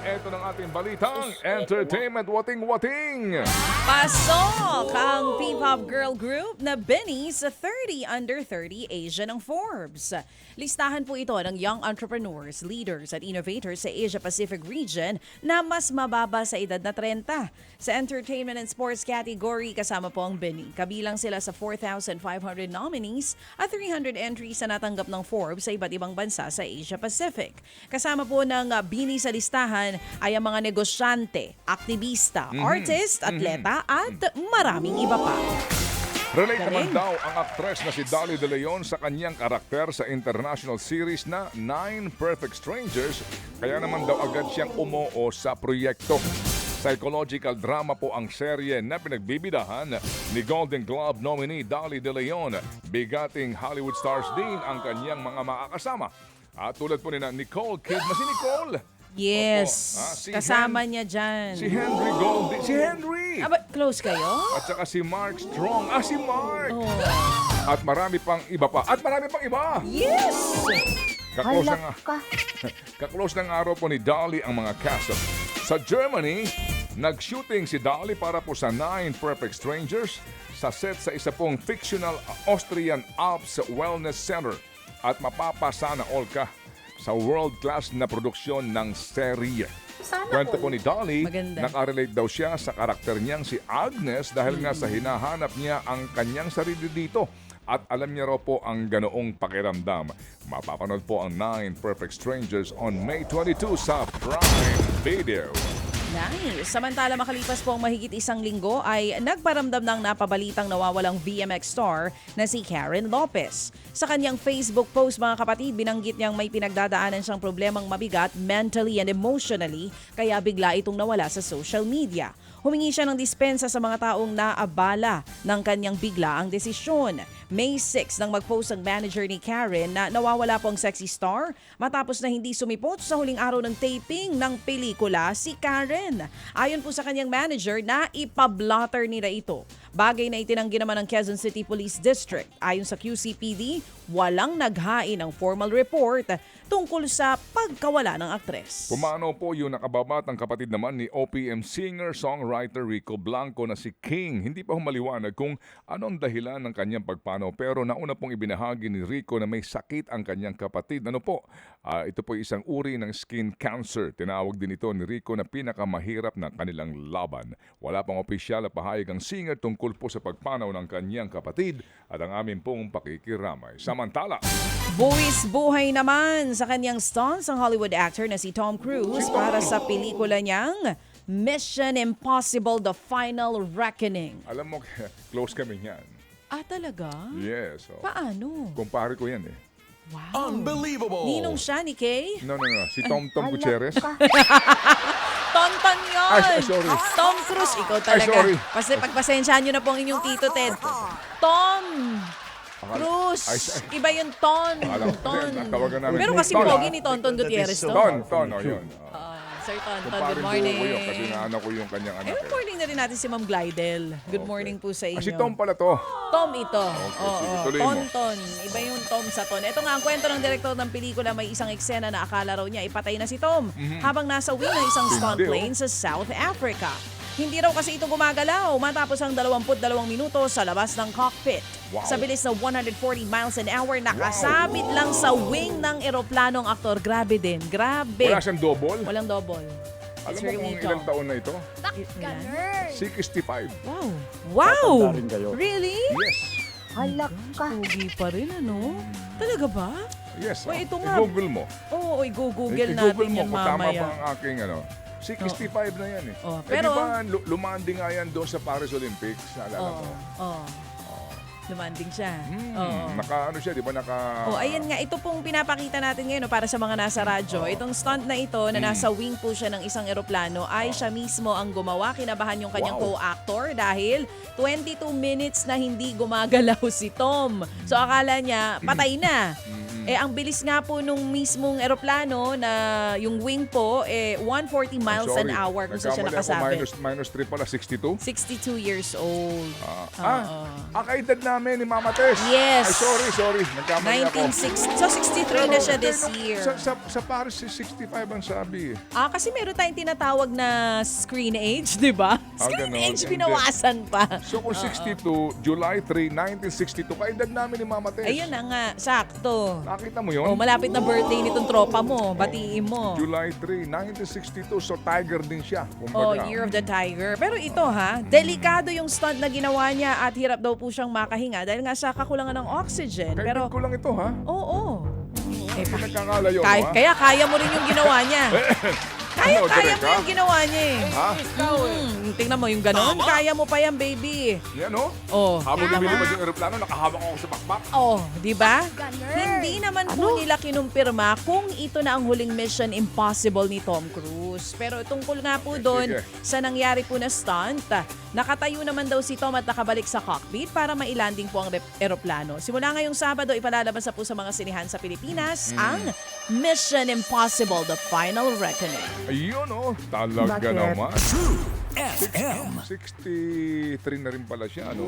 eto ng ating balitang entertainment wating-wating. Pasok ang P-pop girl group na Benny sa 30 Under 30 Asia ng Forbes. Listahan po ito ng young entrepreneurs, leaders at innovators sa Asia-Pacific region na mas mababa sa edad na 30. Sa entertainment and sports category, kasama po ang Benny. Kabilang sila sa 4,500 nominees at 300 entries na natanggap ng Forbes sa iba't ibang bansa sa Asia-Pacific. Kasama po ng Bini sa listahan ay ang mga negosyante, aktivista, artist, atleta at maraming iba pa. Relate naman Galing. daw ang aktres na si Dolly De Leon sa kanyang karakter sa international series na 9 Perfect Strangers, kaya naman daw agad siyang umuo sa proyekto. Psychological drama po ang serye na pinagbibidahan ni Golden Globe nominee Dolly De Leon. Bigating Hollywood stars din ang kanyang mga makakasama. At tulad po ni na Nicole Kidman, si Nicole. Yes, Opo. Si kasama niya dyan. Si Henry Golding. Si Henry! Ah, close kayo? At saka si Mark Strong. Si Mark! Oh. At marami pang iba pa. At marami pang iba! Yes! Kaklose ng, kaklose ng araw po ni Dolly ang mga cast. Sa Germany, nag-shooting si Dolly para po sa 9 Perfect Strangers sa set sa isa pong fictional Austrian Alps Wellness Center. At mapapasana all ka sa world-class na produksyon ng serye. Kwento po ni Dolly, Maganda. nakarelate daw siya sa karakter niyang si Agnes dahil nga sa hinahanap niya ang kanyang sarili dito. At alam niya raw po ang ganoong pakiramdam. Mapapanood po ang 9 Perfect Strangers on May 22 sa Prime Video. Nice. Samantala makalipas po ang mahigit isang linggo ay nagparamdam ng napabalitang nawawalang VMX star na si Karen Lopez. Sa kanyang Facebook post mga kapatid, binanggit niyang may pinagdadaanan siyang problemang mabigat mentally and emotionally kaya bigla itong nawala sa social media. Humingi siya ng dispensa sa mga taong naabala ng kanyang biglaang desisyon. May 6 nang mag-post ang manager ni Karen na nawawala po ang sexy star matapos na hindi sumipot sa huling araw ng taping ng pelikula si Karen. Ayon po sa kanyang manager na ipablotter nila ito. Bagay na itinanggi naman ng Quezon City Police District. Ayon sa QCPD, walang naghain ng formal report tungkol sa pagkawala ng aktres. Pumanaw po yung nakababatang kapatid naman ni OPM singer-songwriter Rico Blanco na si King. Hindi pa humaliwanag kung anong dahilan ng kanyang pagpanaw pero nauna pong ibinahagi ni Rico na may sakit ang kanyang kapatid. Ano po? Ito po isang uri ng skin cancer. Tinawag din ito ni Rico na pinakamahirap ng kanilang laban. Wala pang opisyal na pahayag ang singer tungkol po sa pagpanaw ng kanyang kapatid at ang amin pong pakikiramay. Samantala, Buwis buhay naman sa kanyang stunts ang Hollywood actor na si Tom Cruise para sa pelikula niyang Mission Impossible: The Final Reckoning. alam mo, close kami niyan. Ah, talaga? Yes. Paano? Kumpare ko yan eh. Wow. Unbelievable! Ninong siya ni Kay? No. Si Tom Gutierrez. Tonton yun! Ay, sorry. Tom Cruise, ikaw talaga. sorry. Pagpasensyahan nyo na po ang inyong tito Ted. Tom Cruise. Iba yung Ton. Alam ko, Ton. tawagan namin. Pero kasi Ton, pogi ni Tonton Gutierrez to. Ton, yun. Sir Tonton, Kumpare good ko morning. yun kasi naanak ko yung kanyang anak. Good morning na rin natin si Ma'am Glidel. Good morning po sa inyo. Si Tom pala to. Tom ito. sige, tuloy mo. Tonton. Iba yung Tom sa Ton. Ito nga ang kwento ng direktor ng pelikula. May isang eksena na akala raw niya ipatay na si Tom habang nasa wing ng isang stunt Hindi, plane sa South Africa. Hindi raw kasi ito gumagalaw matapos ang 22 minuto sa labas ng cockpit. Wow. Sa bilis na 140 miles an hour, nakasabit lang sa wing ng eroplanong aktor. Grabe din. Grabe. Wala siyang double. Walang double. Alam It's mo really kung ilang tall. taon na ito? Ilan? 65. Wow. Wow! Tatanda rin kayo. Really? Yes. Halak ka. Pogi pa rin, ano? Talaga ba? Yes. Uy, ito nga. I-google mo. Oo, i-google I-google natin mo yan kung tama mamaya. ba ang aking 65 na yan eh. Oh, Pero, pero- di ba lumanding nga yan doon sa Paris Olympics? Naalala Oo, mo? oo. Lumanding siya. Oo. Naka di ba naka... Oh, ayan nga, ito pong pinapakita natin ngayon no, para sa mga nasa radyo. Itong stunt na ito na nasa wing po siya ng isang eroplano ay siya mismo ang gumawa. Kinabahan yung kanyang Wow. co-actor dahil 22 minutes na hindi gumagalaw si Tom. So akala niya patay na. ang bilis nga po nung mismong eroplano na yung wing po, 140 miles an hour kung saan siya Nagkamali nakasabit. ako, minus 3 pala, 62? 62 years old. Kaedad namin ni Mama Tess. Yes. Ay, sorry. Nagkamali ako. 1960. So, 63 na siya this year. Sa Paris, 65 ang sabi. Kasi meron tayong tinatawag na screen age, di ba? Screen ganon. age, binawasan pa. So kung 62, July 3, 1962, kaedad namin ni Mama Tess. Ayun na nga, sakto. Nakita mo yun? Malapit na birthday nitong tropa mo. Batiin mo. July 3, 1962. So tiger din siya. Kumbaga. Year of the Tiger. Pero ito delikado yung stunt na ginawa niya at hirap daw po siyang makahinga dahil nga sa kakulangan ng oxygen. Pero Pero, ko lang ito, ha? oo. Pinagkakalayo, ha? Kaya kaya mo rin yung ginawa niya. Kaya mo Direk, yung ginawa niya eh. Ha? Tingnan mo yung ganon. Kaya mo pa yan, baby. Yan, oh. Oh, Habang lumilipad yung aeroplano, nakahawak ako sa bakbak. oh, di ba? Hindi naman po nila kinumpirma kung ito na ang huling Mission Impossible ni Tom Cruise. Pero tungkol nga po doon Sige. sa nangyari po na stunt, nakatayo naman daw si Tom at nakabalik sa cockpit para mailanding po ang eroplano. Simula ngayong Sabado, ipalalabas na po sa mga sinihan sa Pilipinas ang Mission Impossible, The Final Reckoning. Ayun, oh. Talaga Bakit? naman. True FM. 63 na rin pala siya, ano?